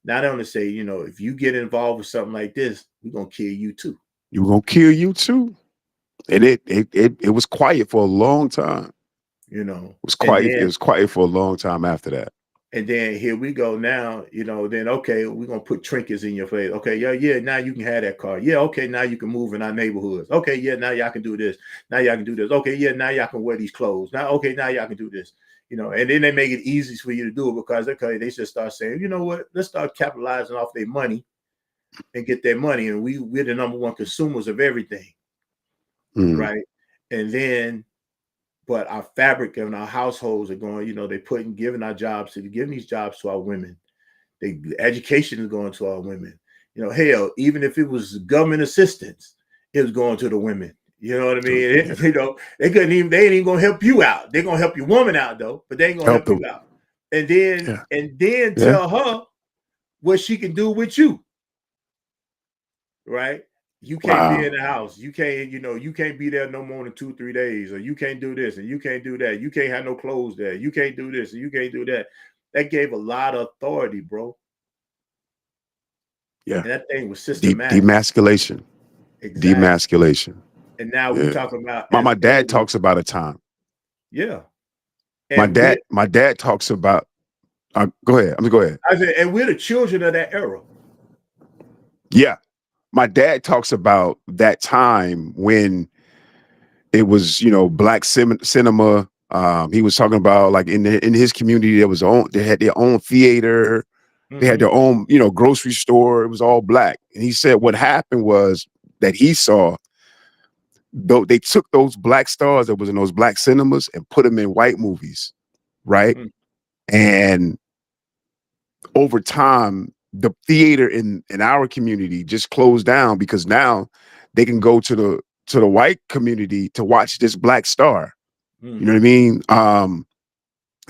Not only say, if you get involved with something like this, we're gonna kill you too. We're gonna kill you too. And it was quiet for a long time. It was quiet. It was quiet for a long time after that. And then here we go now, then okay, we're gonna put trinkets in your face. Okay, yeah, now you can have that car. Yeah, okay, now you can move in our neighborhoods. Okay, yeah, now y'all can do this. Now y'all can do this. Okay, yeah, now y'all can wear these clothes. Now, okay, now y'all can do this. And then they make it easy for you to do it because they just start saying, you know what, let's start capitalizing off their money and get their money. And we're the number one consumers of everything. Right. And then but our fabric and our households are going, they're giving these jobs to our women. The education is going to our women. Hell, even if it was government assistance, it was going to the women. You know what I mean? They ain't even gonna help you out. They're gonna help your woman out though, but they ain't gonna help you out. And then tell her what she can do with you. Right? You can't be in the house. You can't, you can't be there no more than 2-3 days, or you can't do this and you can't do that. You can't have no clothes there. You can't do this and you can't do that. That gave a lot of authority, bro. Yeah. And that thing was systematic. Demasculation. Exactly. Demasculation. And now we're talking about my dad talks about a time. Yeah. And we, My dad talks about. Go ahead. Go ahead. I said, and we're the children of that era. Yeah, my dad talks about that time when it was, black cinema. He was talking about like in his community they had their own theater, they had Mm-hmm. their own grocery store. It was all black, and he said what happened was that he saw though they took those black stars that was in those black cinemas and put them in white movies, right? Mm-hmm. And over time, the theater in our community just closed down because now they can go to the white community to watch this black star. You know what I Mm-hmm. mean? And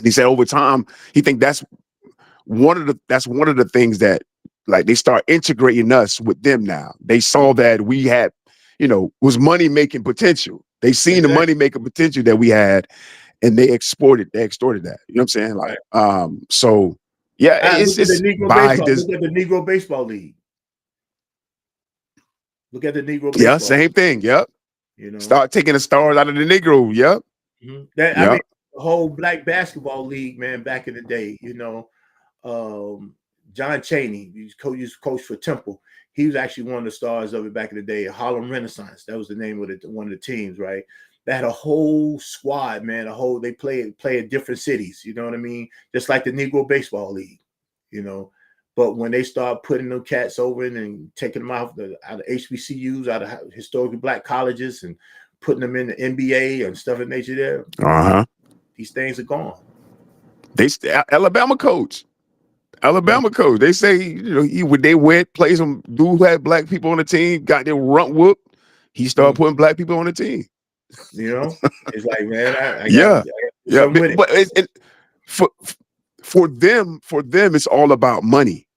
he said over time, he think that's one of the things that like they start integrating us with them now. They saw that we had, was money making potential. They seen the Exactly. money making potential that we had, and they extorted that. You know what I'm saying? Like, Right. so yeah, Look at the it's Negro by baseball. this. Look at the Negro baseball league. Look at the Negro Yeah, baseball. same thing. Yep. You know. Start taking the stars out of the Negro. Yep. That I mean, Yep. the whole black basketball league, man, back in the day. Um, John Chaney, he used to coach for Temple. He was actually one of the stars of it back in the day. Harlem Renaissance, that was the name of one of the teams, right? They had a whole squad, man. They play in different cities. You know what I mean? Just like the Negro Baseball League, you know. But when they start putting them cats over and taking them out of HBCUs, out of historically black colleges, and putting them in the NBA and stuff of nature, there, Uh-huh. these things are gone. Alabama coach. Yeah. Alabama coach. They say, when they went, played some dude who had black people on the team, got their rump whooped. He started Mm. putting black people on the team. It's like, man, I got Yeah. to do Yeah. something with it. But for them, it's all about money.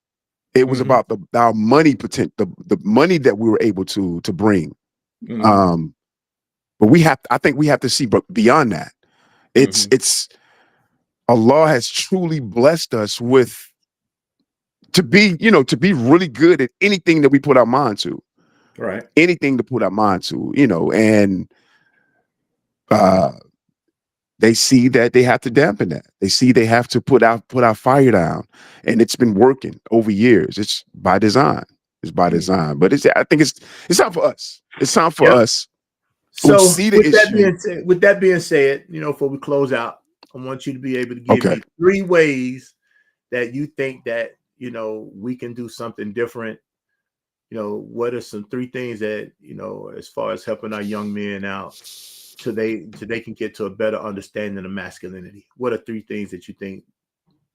It was Mm-hmm. about our money potential, the money that we were able to bring. Mm-hmm. Um, but I think we have to see beyond that. Mm-hmm. It's Allah has truly blessed us with to be really good at anything that we put our mind to, Right. anything to put our mind to, and uh, they see that they have to dampen that. They see they have to put our fire down, and it's been working over years. It's by design. It's by Mm-hmm. design. But I think it's time for us. It's time for Yep. us who So see the issue. with that being said, before we close out, I want you to be able to give Okay. me 3 ways that you think that we can do something different. What are some 3 things that as far as helping our young men out so they can get to a better understanding of masculinity? What are 3 things that you think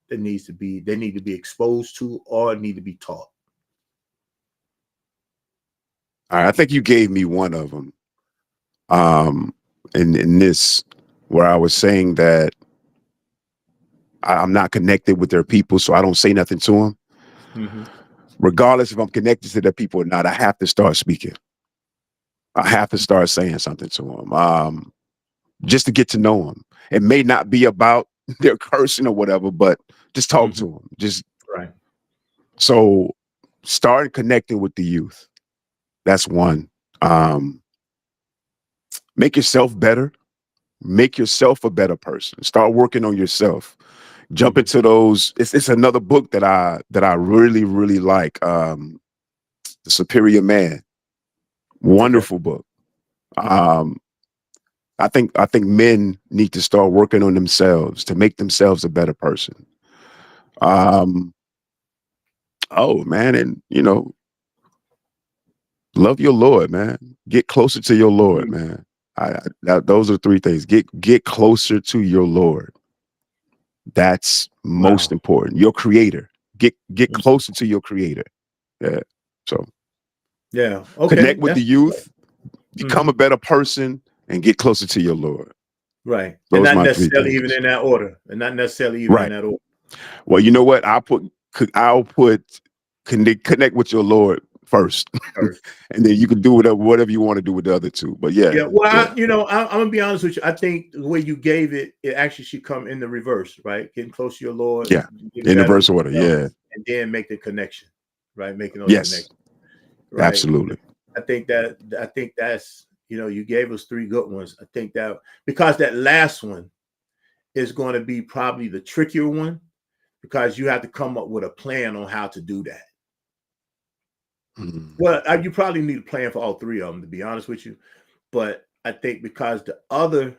they need to be exposed to or need to be taught? All right, I think you gave me one of them. In this, where I was saying that I'm not connected with their people, so I don't say nothing to them. Mm-hmm. Regardless if I'm connected to their people or not, I have to start speaking. I have to start saying something to them, just to get to know them. It may not be about their cursing or whatever, but just talk Mm-hmm. to them. Just Right. so start connecting with the youth. That's one. Um, make yourself better. Make yourself a better person. Start working on yourself. Jump Mm-hmm. into those. It's another book that I really really like. The Superior Man. Okay. Wonderful book. Um, I think men need to start working on themselves to make themselves a better person. Um, oh man, and love your Lord, man. Get closer to your Lord, Mm-hmm. man. Those are 3 things. Get closer to your Lord. That's most Wow. important. Your Creator. Get Mhm. closer to your Creator. Yeah. So Yeah. Okay. connect with That's the youth, become mm-hmm. a better person, and get closer to your Lord. Right. And Those are not my 3 necessarily even things. in that order. And not necessarily even in Right. that order. Well, you know what? I'll put connect with your Lord first, First. and then you can do whatever you want to do with the other 2. But yeah, Yeah. Well, yeah, I'm gonna be honest with you. I think the way you gave it, it actually should come in the reverse, right? Getting close to your Lord, yeah. getting In better reverse with order. yourself, Yeah. and then make the connection, right? Making those Yes. connections, right? Absolutely. I think that's you gave us 3 good ones. I think that because that last one is going to be probably the trickier one, because you have to come up with a plan on how to do that. Well, you probably need a plan for all three of them, to be honest with you. But I think because the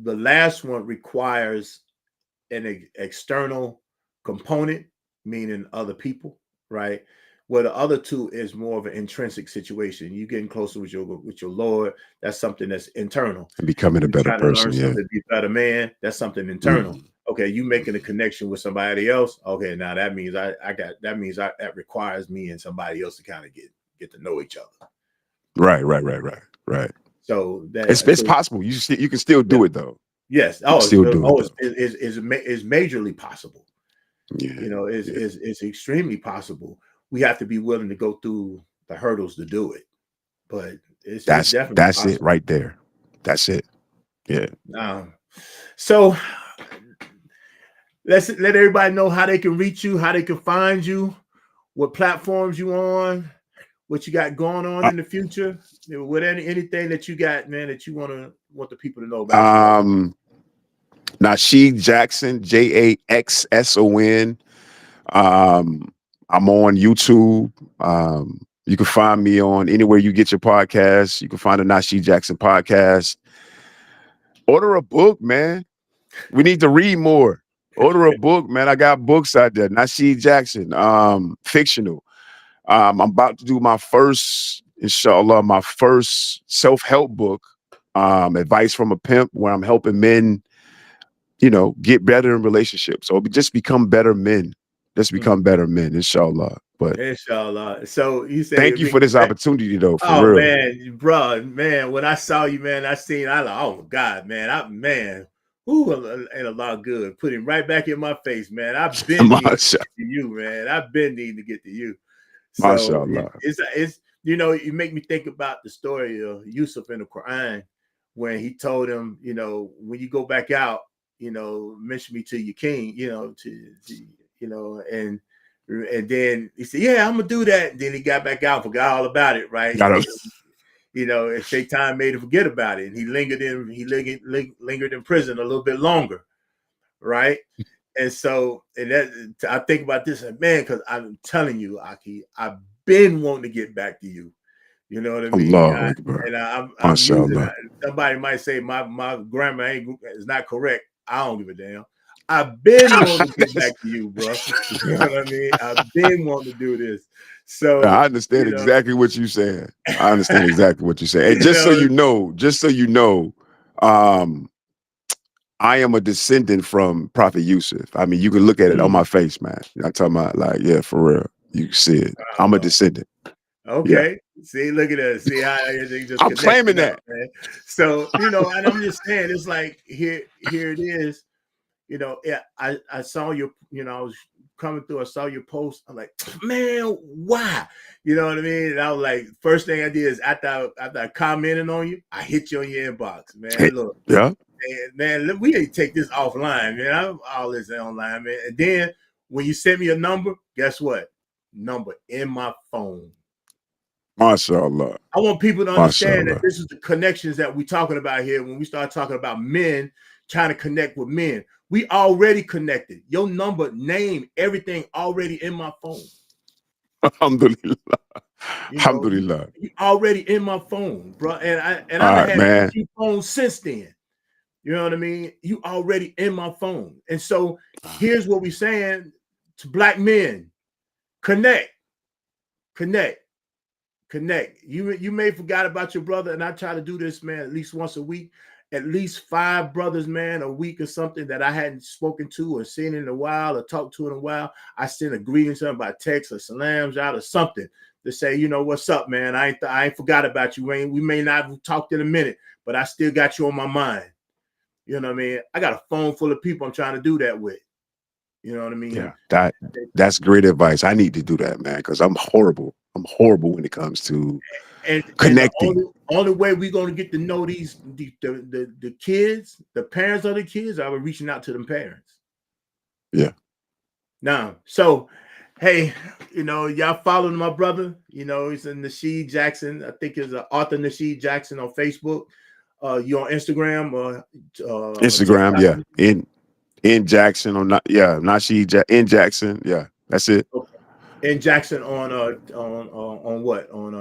last one requires an external component, meaning other people, right? Well, the other two is more of an intrinsic situation. You getting closer with your Lord. That's something that's internal. And becoming a better Trying to person. learn something to be a better man. That's something internal. Okay, you making a connection with somebody else. Okay, now that means that requires me and somebody else to kind of get to know each other. Right. So it's possible. You can still do it though. Yes. It's majorly possible. Yeah. It's extremely possible. We have to be willing to go through the hurdles to do it. But it's definitely possible. It right there. That's it. Yeah. So let everybody know how they can reach you, how they can find you, what platforms you on, what you got going on in the future, with anything that you got, man, that you want the people to know about. Nasheed Jaxson, Jaxson. I'm on YouTube. You can find me on anywhere you get your podcasts. You can find the Nasheed Jaxson podcast. Order a book, man. We need to read more. Order a book, man. I got books out there. Nasheed Jaxson, fictional. I'm about to do my first, inshallah, my first self-help book, Advice from a Pimp, where I'm helping men, get better in relationships. So just become better men. Just become better men, inshallah. But inshallah. So you say, thank you for this opportunity, though. For real, man, bro, man. When I saw you, man, I like, oh God, man, ain't a lot of good. Put him right back in my face, man. I've been needing to get to you, man. I've been needing to get to you. So it's you make me think about the story of Yusuf in the Quran, when he told him, when you go back out, mention me to your king, and then he said, yeah, I'm gonna do that. And then he got back out, forgot all about it, right? And Shaitan made him forget about it, and he lingered in prison a little bit longer, right? And so, I think about this, and man, because I'm telling you, Aki, I've been wanting to get back to you. You know what I mean? I'm using. Somebody might say my grammar is not correct. I don't give a damn. I've been wanting to get back to you, bro. You know what I mean? I've been wanting to do this. So I understand exactly what you're saying. I understand exactly what you're saying. And just so you know, I am a descendant from Prophet Yusuf. I mean, you can look at it on my face, man. I'm talking about, like, yeah, for real. You can see it. I'm a descendant. Okay. Yeah. See, look at that. See how everything just I'm claiming that. Man. So, and I'm just saying, it's like here it is. I saw your, I was coming through, I saw your post. I'm like, man, why? You know what I mean? And I was like, first thing I did is after I commented on you, I hit you on your inbox, man. Hey, look, yeah, man, we need to take this offline, man. I'm all this online, man. And then when you sent me a number, guess what? Number in my phone. MashaAllah. I want people to understand that this is the connections that we're talking about here. When we start talking about men trying to connect with men, we already connected. Your number, name, everything already in my phone. Alhamdulillah. Alhamdulillah. You already in my phone, bro. And I've had a few phones since then. You know what I mean? You already in my phone. And so here's what we're saying to black men: connect. You may have forgot about your brother, and I try to do this, man, at least once a week. At least 5 brothers, man, a week or something that I hadn't spoken to or seen in a while or talked to in a while. I send a greeting to them by text or salams out or something to say, what's up, man? I ain't forgot about you. We may not have talked in a minute, but I still got you on my mind. You know what I mean? I got a phone full of people I'm trying to do that with. You know what I mean? Yeah, that's great advice. I need to do that, man, because I'm horrible. I'm horrible when it comes to connecting. And the only way we're going to get to know the kids, the parents of the kids, are reaching out to them parents. Yeah. Now, so, hey, y'all following my brother. He's in Nasheed Jaxson. I think it's Arthur Nasheed Jaxson on Facebook. You on Instagram or Instagram, TikTok? yeah. In Jaxson or not, yeah, Nasheed in Jaxson, yeah. That's it. Okay. And Jackson on what on